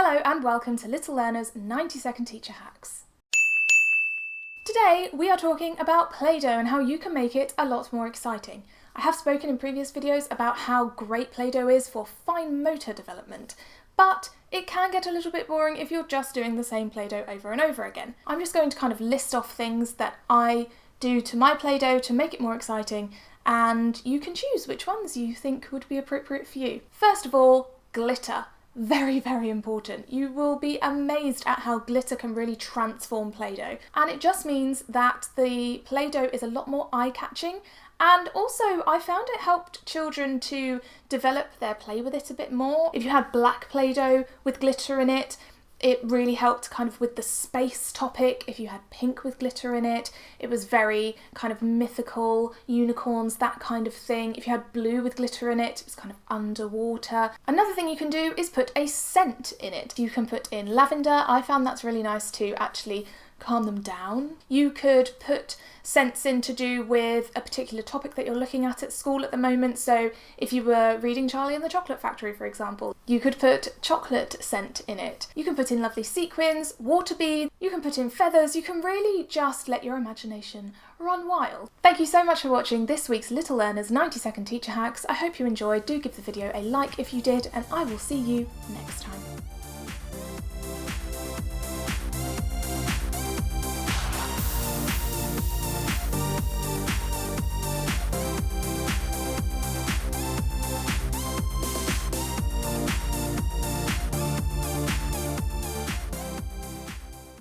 Hello and welcome to Little Learner's 90-second teacher hacks. Today we are talking about Play-Doh and how you can make it a lot more exciting. I have spoken in previous videos about how great Play-Doh is for fine motor development, but it can get a little bit boring if you're just doing the same Play-Doh over and over again. I'm just going to kind of list off things that I do to my Play-Doh to make it more exciting, and you can choose which ones you think would be appropriate for you. First of all, glitter. Very, very important. You will be amazed at how glitter can really transform Play-Doh. And it just means that the Play-Doh is a lot more eye-catching, and also I found it helped children to develop their play with it a bit more. If you had black Play-Doh with glitter in it, it really helped kind of with the space topic. If you had pink with glitter in it, it was very kind of mythical, unicorns, that kind of thing. If you had blue with glitter in it, it was kind of underwater. Another thing you can do is put a scent in it. You can put in lavender. I found that's really nice to actually calm them down. You could put scents in to do with a particular topic that you're looking at school at the moment. So if you were reading Charlie and the Chocolate Factory, for example, you could put chocolate scent in it. You can put in lovely sequins, water beads, you can put in feathers. You can really just let your imagination run wild. Thank you so much for watching this week's Little Learner's 90-second teacher hacks. I hope you enjoyed. Do give the video a like if you did, and I will see you next time.